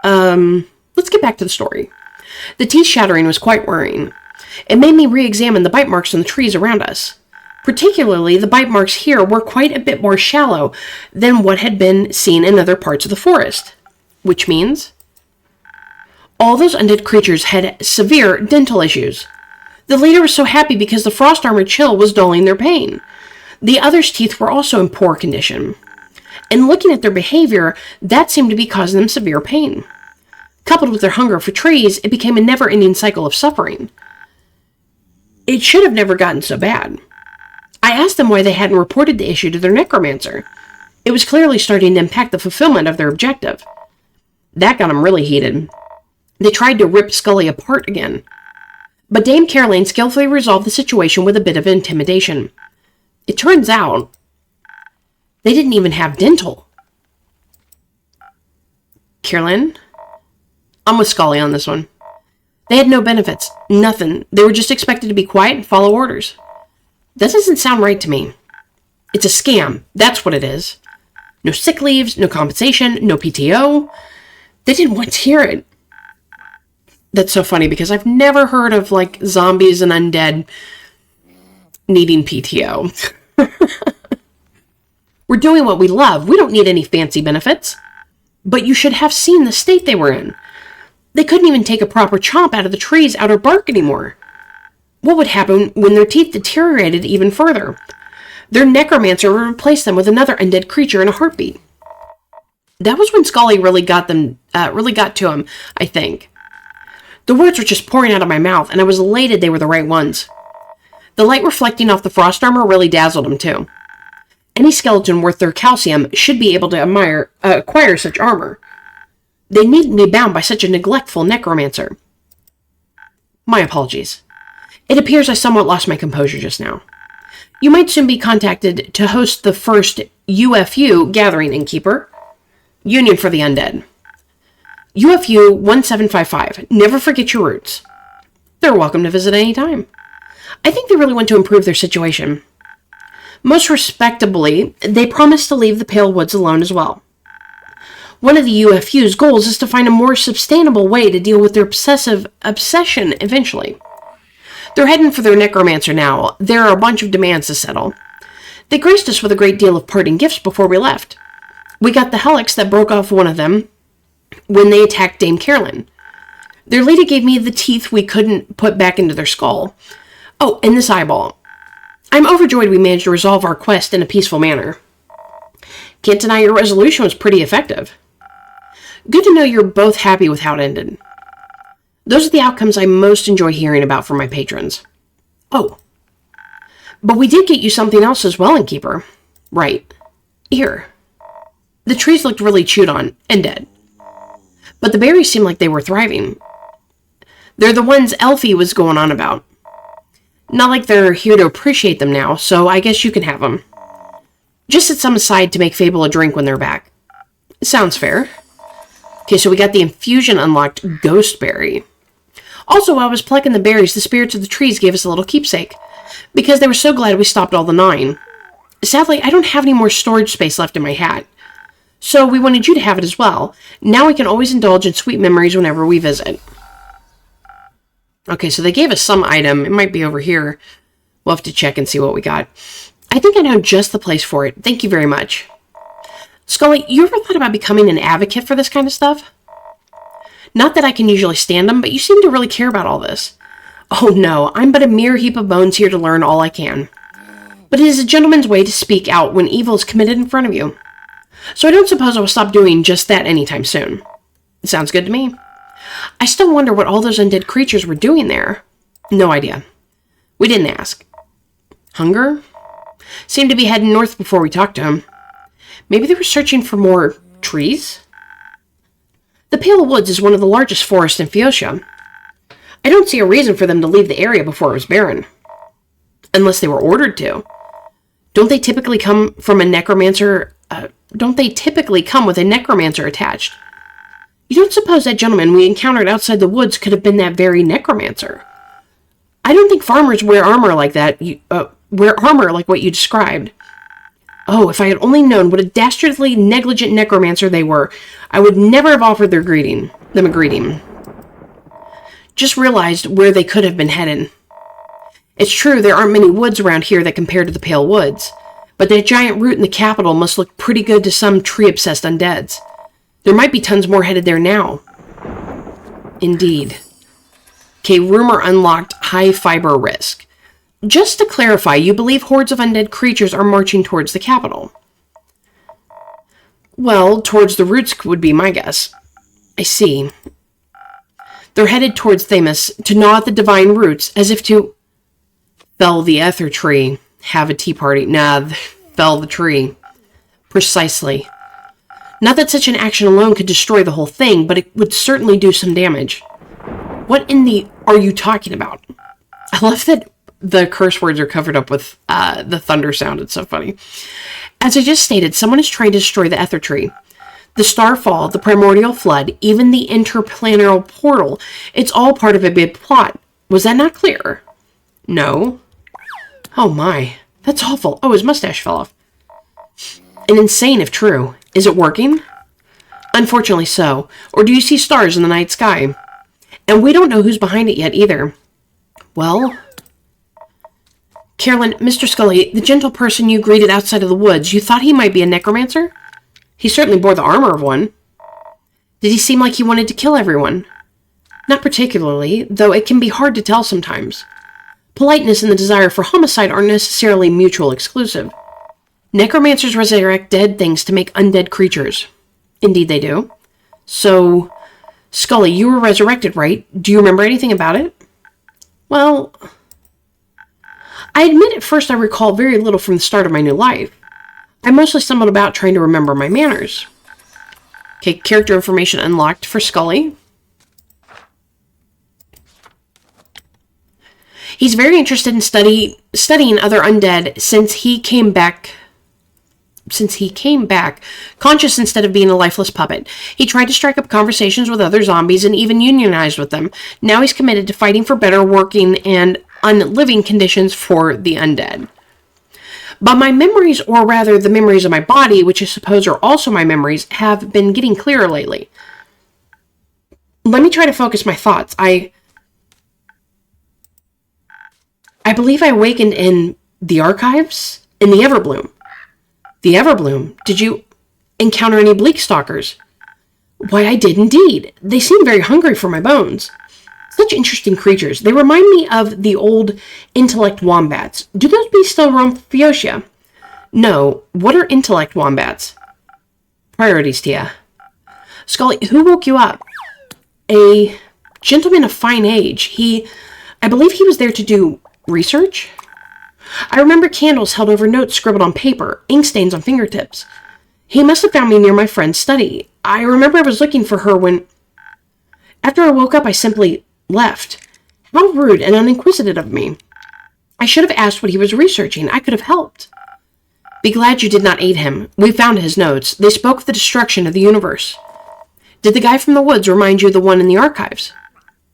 A: Let's get back to the story. The teeth shattering was quite worrying. It made me re-examine the bite marks on the trees around us. Particularly, the bite marks here were quite a bit more shallow than what had been seen in other parts of the forest. Which means all those undead creatures had severe dental issues. The leader was so happy because the frost armor chill was dulling their pain. The others' teeth were also in poor condition. And looking at their behavior, that seemed to be causing them severe pain. Coupled with their hunger for trees, it became a never-ending cycle of suffering. It should have never gotten so bad. I asked them why they hadn't reported the issue to their necromancer. It was clearly starting to impact the fulfillment of their objective. That got them really heated. They tried to rip Scully apart again. But Dame Caroline skillfully resolved the situation with a bit of intimidation. It turns out they didn't even have dental. Caroline? I'm with Scully on this one. They had no benefits. Nothing. They were just expected to be quiet and follow orders. That doesn't sound right to me. It's a scam. That's what it is. No sick leaves, no compensation, no PTO. They didn't want to hear it. That's so funny because I've never heard of like zombies and undead needing PTO. We're doing what we love. We don't need any fancy benefits. But you should have seen the state they were in. They couldn't even take a proper chomp out of the tree's outer bark anymore. What would happen when their teeth deteriorated even further? Their necromancer would replace them with another undead creature in a heartbeat. That was when Scully really got to him, I think. The words were just pouring out of my mouth, and I was elated they were the right ones. The light reflecting off the frost armor really dazzled him, too. Any skeleton worth their calcium should be able to acquire such armor. They needn't be bound by such a neglectful necromancer. My apologies. It appears I somewhat lost my composure just now. You might soon be contacted to host the first UFU gathering, Innkeeper. Union for the Undead. UFU 1755. Never forget your roots. They're welcome to visit any time. I think they really want to improve their situation. Most respectably, they promise to leave the Pale Woods alone as well. One of the UFU's goals is to find a more sustainable way to deal with their obsession eventually. They're heading for their necromancer now. There are a bunch of demands to settle. They graced us with a great deal of parting gifts before we left. We got the helix that broke off one of them when they attacked Dame Carolyn. Their leader gave me the teeth we couldn't put back into their skull. Oh, and this eyeball. I'm overjoyed we managed to resolve our quest in a peaceful manner. Can't deny your resolution was pretty effective. Good to know you're both happy with how it ended. Those are the outcomes I most enjoy hearing about from my patrons. Oh, but we did get you something else as well, Innkeeper. Right. Here. The trees looked really chewed on and dead. But the berries seemed like they were thriving. They're the ones Elfie was going on about. Not like they're here to appreciate them now, so I guess you can have them. Just set some aside to make Fable a drink when they're back. Sounds fair. Okay, so we got the infusion unlocked Ghostberry. Also, while I was plucking the berries, the spirits of the trees gave us a little keepsake, because they were so glad we stopped all the 9. Sadly, I don't have any more storage space left in my hat, so we wanted you to have it as well. Now we can always indulge in sweet memories whenever we visit. Okay, so they gave us some item. It might be over here. We'll have to check and see what we got. I think I know just the place for it. Thank you very much. Scully, you ever thought about becoming an advocate for this kind of stuff? Not that I can usually stand them, but you seem to really care about all this. Oh no, I'm but a mere heap of bones here to learn all I can. But it is a gentleman's way to speak out when evil is committed in front of you. So I don't suppose I will stop doing just that anytime soon. It sounds good to me. I still wonder what all those undead creatures were doing there. No idea. We didn't ask. Hunger? Seemed to be heading north before we talked to him. Maybe they were searching for more trees? The Pale Woods is one of the largest forests in Phoecia. I don't see a reason for them to leave the area before it was barren. Unless they were ordered to. Don't they typically come with a necromancer attached? You don't suppose that gentleman we encountered outside the woods could have been that very necromancer? I don't think farmers wear armor like that. Wear armor like what you described. Oh, if I had only known what a dastardly negligent necromancer they were, I would never have offered them a greeting. Just realized where they could have been headed. It's true, there aren't many woods around here that compare to the Pale Woods, but that giant root in the capital must look pretty good to some tree-obsessed undeads. There might be tons more headed there now. Indeed. Okay, rumor unlocked, high fiber risk. Just to clarify, you believe hordes of undead creatures are marching towards the capital? Well, towards the roots would be my guess. I see. They're headed towards Themis to gnaw at the divine roots, as if to fell the ether tree, have a tea party. Nah, fell the tree. Precisely. Not that such an action alone could destroy the whole thing, but it would certainly do some damage. What in the are you talking about? I love that the curse words are covered up with the thunder sound. It's so funny. As I just stated, someone is trying to destroy the ether tree. The starfall, the primordial flood, even the interplanar portal, it's all part of a big plot. Was that not clear? No. Oh my, that's awful. Oh, his mustache fell off. And insane if true. Is it working? Unfortunately so. Or do you see stars in the night sky? And we don't know who's behind it yet either. Well... Carolyn, Mr. Scully, the gentle person you greeted outside of the woods, you thought he might be a necromancer? He certainly bore the armor of one. Did he seem like he wanted to kill everyone? Not particularly, though it can be hard to tell sometimes. Politeness and the desire for homicide aren't necessarily mutually exclusive. Necromancers resurrect dead things to make undead creatures. Indeed they do. So, Scully, you were resurrected, right? Do you remember anything about it? Well... I admit at first I recall very little from the start of my new life. I mostly stumbled about trying to remember my manners. Okay, character information unlocked for Scully. He's very interested in studying other undead since he came back conscious instead of being a lifeless puppet. He tried to strike up conversations with other zombies and even unionized with them. Now he's committed to fighting for better working and unliving conditions for the undead. But my memories, or rather the memories of my body, which I suppose are also my memories, have been getting clearer lately. Let me try to focus my thoughts. I believe I awakened in the archives, in the Everbloom. The Everbloom? Did you encounter any bleak stalkers? Why, I did indeed. They seem very hungry for my bones. Such interesting creatures. They remind me of the old intellect wombats. Do those beasts still roam Phoeotia? No. What are intellect wombats? Priorities, Tia. Scully, who woke you up? A gentleman of fine age. I believe he was there to do research? I remember candles held over notes scribbled on paper, ink stains on fingertips. He must have found me near my friend's study. I remember I was looking for her when... After I woke up, I simply left. How rude and uninquisitive of me. I should have asked what he was researching. I could have helped. Be glad you did not aid him. We found his notes. They spoke of the destruction of the universe. Did the guy from the woods remind you of the one in the archives?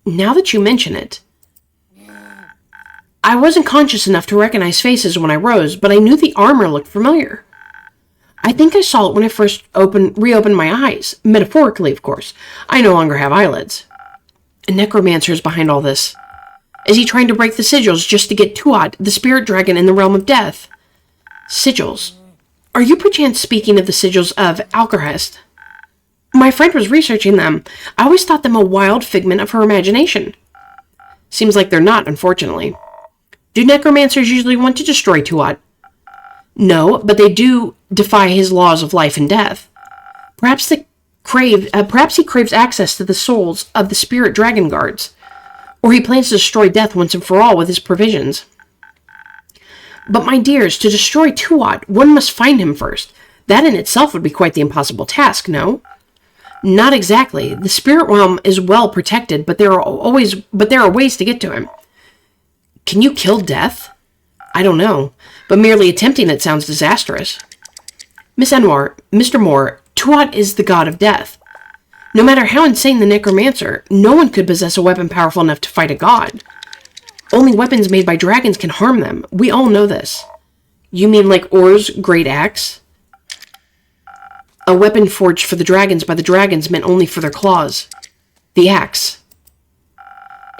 A: Now that you mention it... I wasn't conscious enough to recognize faces when I rose, but I knew the armor looked familiar. I think I saw it when I first reopened my eyes. Metaphorically, of course. I no longer have eyelids. A necromancer is behind all this. Is he trying to break the sigils just to get Tuat, the spirit dragon in the realm of death? Sigils. Are you perchance speaking of the sigils of Alcahest? My friend was researching them. I always thought them a wild figment of her imagination. Seems like they're not, unfortunately. Do necromancers usually want to destroy Tuat? No, but they do defy his laws of life and death. Perhaps he craves access to the souls of the spirit dragon guards. Or he plans to destroy death once and for all with his provisions. But my dears, to destroy Tuat, one must find him first. That in itself would be quite the impossible task, no? Not exactly. The spirit realm is well protected, but there are ways to get to him. Can you kill death? I don't know, but merely attempting it sounds disastrous. Miss Enwar, Mr. Moore, Tuat is the god of death. No matter how insane the necromancer, no one could possess a weapon powerful enough to fight a god. Only weapons made by dragons can harm them. We all know this. You mean like Or's great axe? A weapon forged for the dragons by the dragons meant only for their claws. The axe.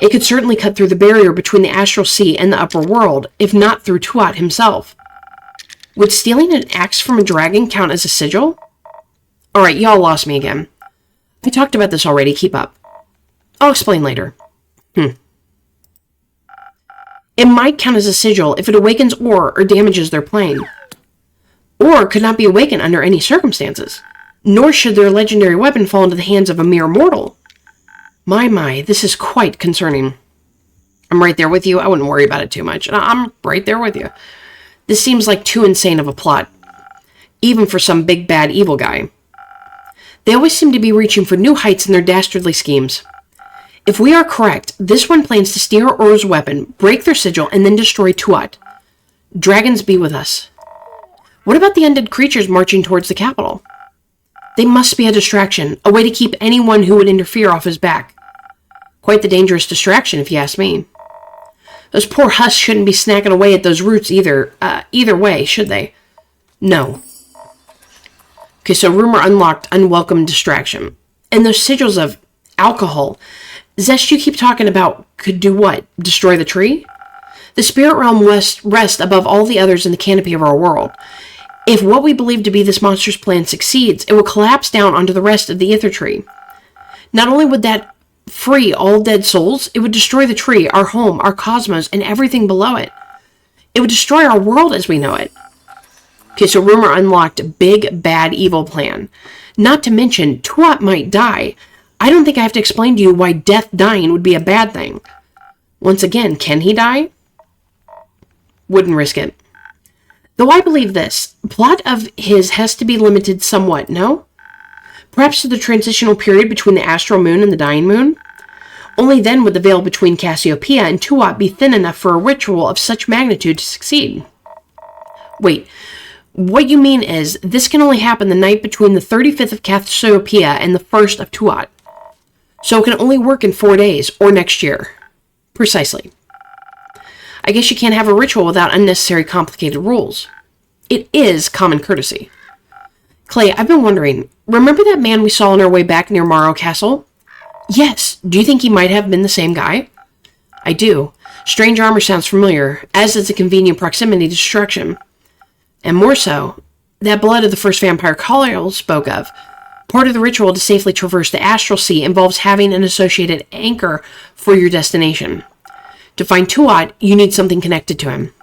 A: It could certainly cut through the barrier between the astral sea and the upper world, if not through Tuat himself. Would stealing an axe from a dragon count as a sigil? Alright, y'all lost me again. I talked about this already, keep up. I'll explain later. It might count as a sigil if it awakens or damages their plane. Or could not be awakened under any circumstances. Nor should their legendary weapon fall into the hands of a mere mortal. My, this is quite concerning. I'm right there with you. I wouldn't worry about it too much. I'm right there with you. This seems like too insane of a plot. Even for some big bad evil guy. They always seem to be reaching for new heights in their dastardly schemes. If we are correct, this one plans to steal Or's weapon, break their sigil, and then destroy Tuat. Dragons be with us. What about the undead creatures marching towards the capital? They must be a distraction, a way to keep anyone who would interfere off his back. Quite the dangerous distraction, if you ask me. Those poor husks shouldn't be snacking away at those roots either way, should they? No. Okay, so rumor unlocked, unwelcome distraction. And those sigils of alcohol, zest you keep talking about could do what? Destroy the tree? The spirit realm rests above all the others in the canopy of our world. If what we believe to be this monster's plan succeeds, it will collapse down onto the rest of the Ether Tree. Not only would that free all dead souls, it would destroy the tree, our home, our cosmos, and everything below it. It would destroy our world as we know it. Okay, so rumor unlocked, big, bad, evil plan. Not to mention, Tuat might die. I don't think I have to explain to you why death dying would be a bad thing. Once again, can he die? Wouldn't risk it. Though I believe this, plot of his has to be limited somewhat, no? Perhaps to the transitional period between the astral moon and the dying moon? Only then would the veil between Cassiopeia and Tuat be thin enough for a ritual of such magnitude to succeed. Wait, what you mean is, this can only happen the night between the 35th of Cassiopeia and the 1st of Tuat. So it can only work in 4 days, or next year. Precisely. I guess you can't have a ritual without unnecessary complicated rules. It is common courtesy. Clay, I've been wondering, remember that man we saw on our way back near Morrow Castle? Yes. Do you think he might have been the same guy? I do. Strange armor sounds familiar, as is the convenient proximity to destruction. And more so, that blood of the first vampire Kyle spoke of. Part of the ritual to safely traverse the astral sea involves having an associated anchor for your destination. To find Tuat, you need something connected to him.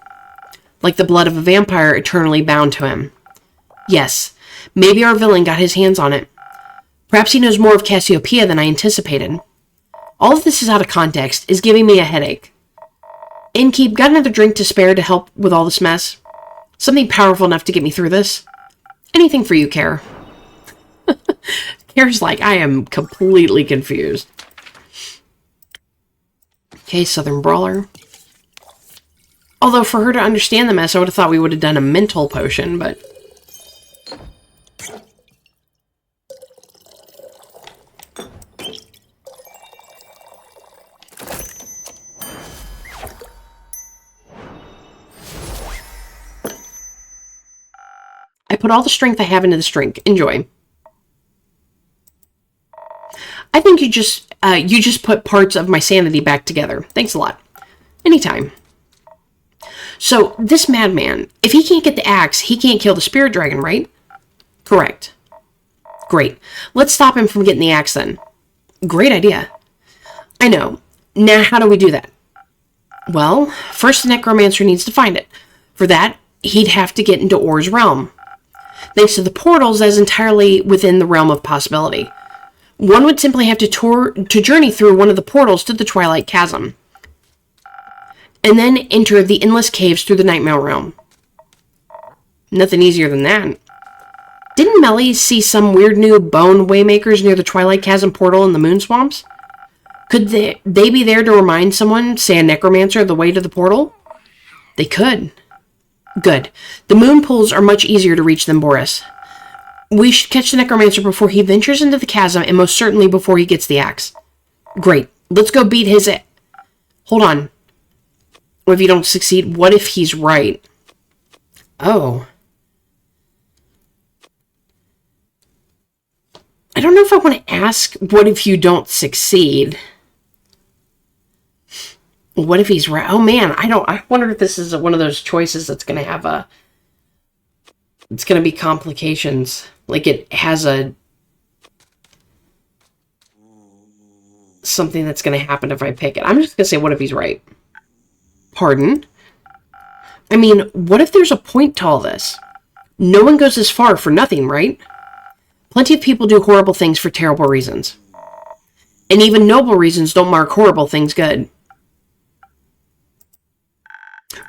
A: Like the blood of a vampire eternally bound to him. Yes, maybe our villain got his hands on it. Perhaps he knows more of Cassiopeia than I anticipated. All of this is out of context, is giving me a headache. Innkeep, got another drink to spare to help with all this mess? Something powerful enough to get me through this? Anything for you, Care. Care's like, I am completely confused. Okay, Southern Brawler. Although for her to understand the mess, I would have thought we would have done a mental potion, but... I put all the strength I have into this drink. Enjoy. I think you just put parts of my sanity back together. Thanks a lot. Anytime. So, this madman, if he can't get the axe, he can't kill the spirit dragon, right? Correct. Great. Let's stop him from getting the axe then. Great idea. I know. Now, how do we do that? Well, first the necromancer needs to find it. For that, he'd have to get into Or's realm. Thanks to the portals, that is entirely within the realm of possibility. One would simply have to journey through one of the portals to the Twilight Chasm, and then enter the endless caves through the Nightmare Realm. Nothing easier than that. Didn't Melly see some weird new bone waymakers near the Twilight Chasm portal in the Moon Swamps? Could they be there to remind someone, say a necromancer, the way to the portal? They could. Good. The moon pools are much easier to reach than Boris. We should catch the necromancer before he ventures into the chasm, and most certainly before he gets the axe. Great. Let's go beat his... Hold on. What if you don't succeed? What if he's right? Oh. I don't know if I want to ask, what if you don't succeed? What if he's right? Oh man, I wonder if this is one of those choices that's going to have it's going to be complications. Like it has something that's going to happen if I pick it. I'm just going to say, what if he's right? Pardon? I mean, what if there's a point to all this? No one goes this far for nothing, right? Plenty of people do horrible things for terrible reasons. And even noble reasons don't mark horrible things good.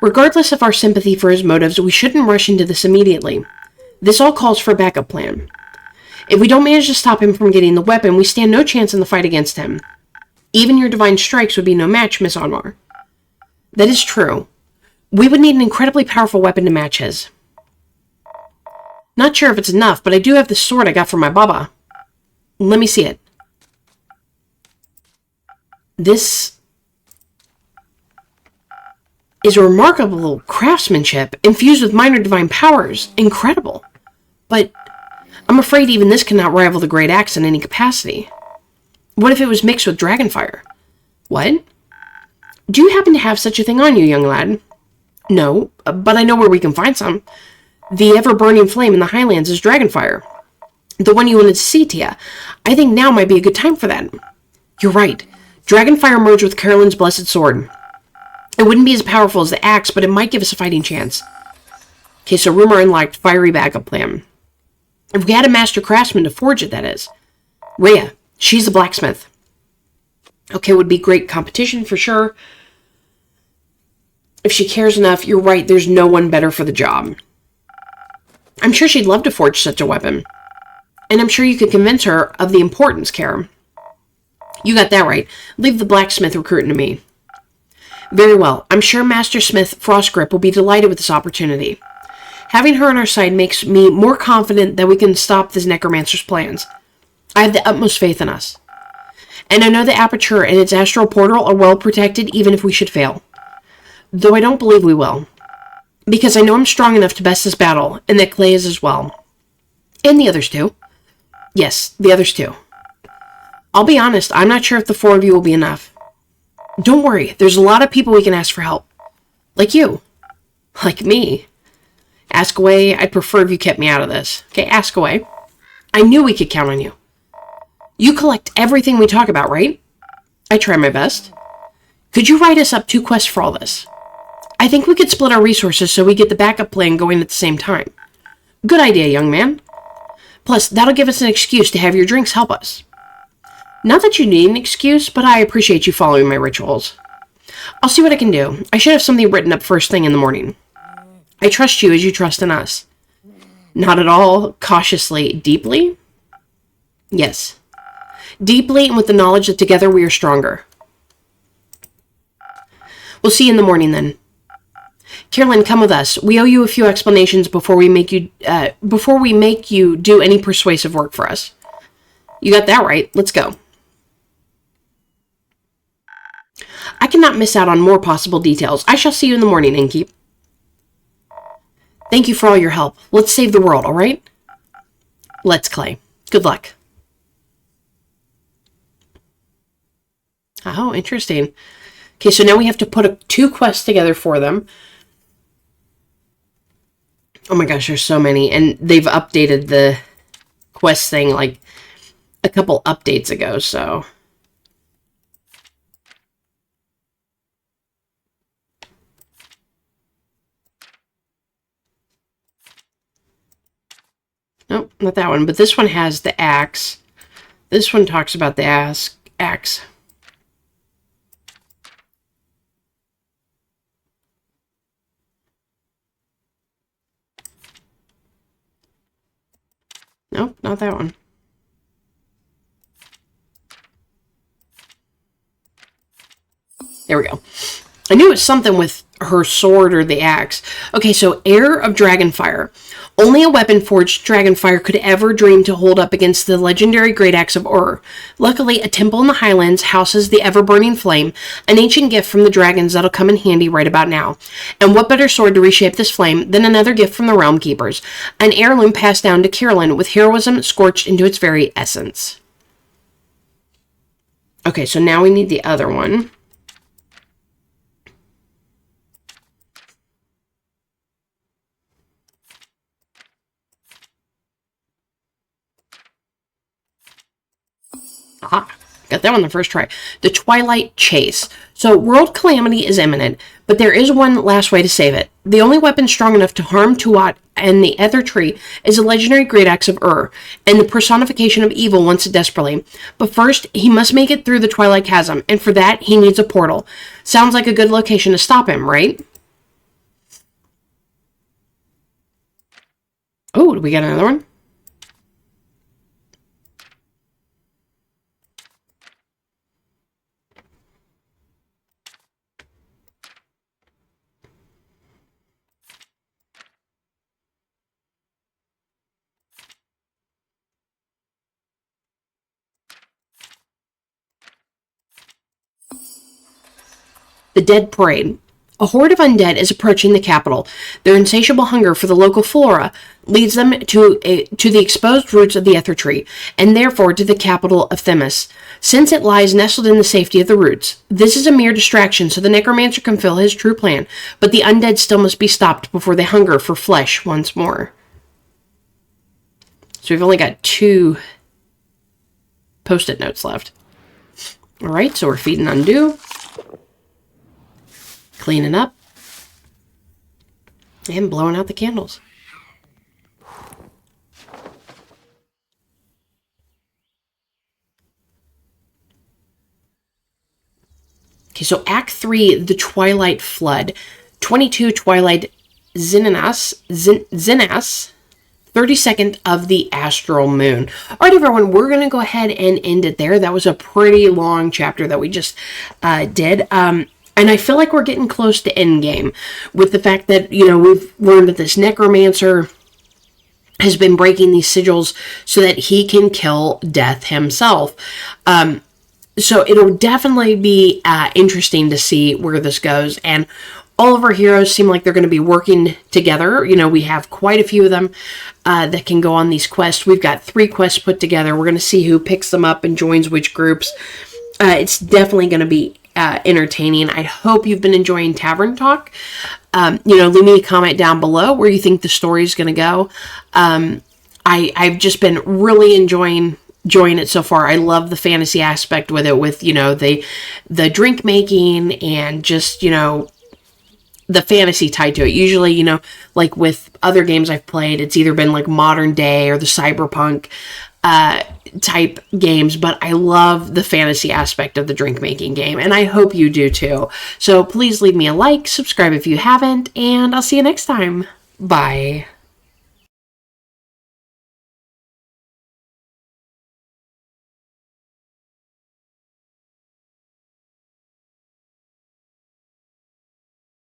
A: Regardless of our sympathy for his motives, we shouldn't rush into this immediately. This all calls for a backup plan. If we don't manage to stop him from getting the weapon, we stand no chance in the fight against him. Even your divine strikes would be no match, Miss Anwar. That is true. We would need an incredibly powerful weapon to match his. Not sure if it's enough, but I do have the sword I got from my baba. Let me see it. This is remarkable craftsmanship infused with minor divine powers. Incredible. But I'm afraid even this cannot rival the Great Axe in any capacity. What if it was mixed with dragonfire? What? Do you happen to have such a thing on you, young lad? No, but I know where we can find some. The ever-burning flame in the Highlands is dragonfire. The one you wanted to see, Tia. I think now might be a good time for that. You're right. Dragonfire merged with Carolyn's blessed sword. It wouldn't be as powerful as the axe, but it might give us a fighting chance. Okay, so rumor unlocked, fiery backup plan. If we had a master craftsman to forge it, that is. Rhea, she's a blacksmith. Okay, would be great competition for sure. If she cares enough, you're right, there's no one better for the job. I'm sure she'd love to forge such a weapon. And I'm sure you could convince her of the importance, Kara. You got that right. Leave the blacksmith recruiting to me. Very well. I'm sure Master Smith Frostgrip will be delighted with this opportunity. Having her on our side makes me more confident that we can stop this necromancer's plans. I have the utmost faith in us. And I know the aperture and its astral portal are well protected even if we should fail. Though I don't believe we will. Because I know I'm strong enough to best this battle, and that Clay is as well. And the others too. Yes, the others too. I'll be honest, I'm not sure if the four of you will be enough. Don't worry, there's a lot of people we can ask for help. Like you. Like me. Ask away, I'd prefer if you kept me out of this. Okay, ask away. I knew we could count on you. You collect everything we talk about, right? I try my best. Could you write us up 2 quests for all this? I think we could split our resources so we get the backup plan going at the same time. Good idea, young man. Plus, that'll give us an excuse to have your drinks help us. Not that you need an excuse, but I appreciate you following my rituals. I'll see what I can do. I should have something written up first thing in the morning. I trust you as you trust in us. Not at all. Cautiously. Deeply? Yes. Deeply and with the knowledge that together we are stronger. We'll see you in the morning then. Carolyn, come with us. We owe you a few explanations before we make you do any persuasive work for us. You got that right. Let's go. I cannot miss out on more possible details. I shall see you in the morning, Innkeep. Thank you for all your help. Let's save the world, all right? Let's, Clay. Good luck. Oh, interesting. Okay, so now we have to put 2 quests together for them. Oh my gosh, there's so many. And they've updated the quest thing like a couple updates ago, so... Nope, not that one. But this one has the axe. This one talks about the axe. Nope, not that one. There we go. I knew it was something with her sword or the axe. Okay, so Heir of Dragonfire. Only a weapon forged Dragonfire could ever dream to hold up against the legendary Great Axe of Ur. Luckily, a temple in the Highlands houses the ever-burning flame, an ancient gift from the dragons that'll come in handy right about now. And what better sword to reshape this flame than another gift from the Realm Keepers, an heirloom passed down to Carolyn with heroism scorched into its very essence. Okay, so now we need the other one. Aha, got that one the first try. The Twilight Chase. So world calamity is imminent, but there is one last way to save it. The only weapon strong enough to harm Tuat and the Ether Tree is a legendary Great Axe of Ur, and the personification of evil wants it desperately. But first, he must make it through the Twilight Chasm, and for that, he needs a portal. Sounds like a good location to stop him, right? Oh, do we get another one? The Dead Parade. A horde of undead is approaching the capital. Their insatiable hunger for the local flora leads them to the exposed roots of the Ether Tree, and therefore to the capital of Themis, since it lies nestled in the safety of the roots. This is a mere distraction so the necromancer can fulfill his true plan, but the undead still must be stopped before they hunger for flesh once more. So we've only got 2 post-it notes left. Alright, so we're feeding undo. Cleaning up. And blowing out the candles. Okay, so Act 3, The Twilight Flood. 22, Twilight Zinnas. 32nd of the Astral Moon. Alright, everyone, we're going to go ahead and end it there. That was a pretty long chapter that we just did. And I feel like we're getting close to endgame with the fact that, we've learned that this necromancer has been breaking these sigils so that he can kill death himself. So it'll definitely be interesting to see where this goes. And all of our heroes seem like they're going to be working together. We have quite a few of them that can go on these quests. We've got 3 quests put together. We're going to see who picks them up and joins which groups. It's definitely going to be entertaining. I hope you've been enjoying Tavern Talk. Leave me a comment down below where you think the story is going to go. I've just been really enjoying it so far. I love the fantasy aspect with it, with the drink making and just the fantasy tied to it. Usually, like with other games I've played, it's either been like modern day or the cyberpunk type games, but I love the fantasy aspect of the drink making game, and I hope you do too. So please leave me a like, subscribe if you haven't, and I'll see you next time. Bye.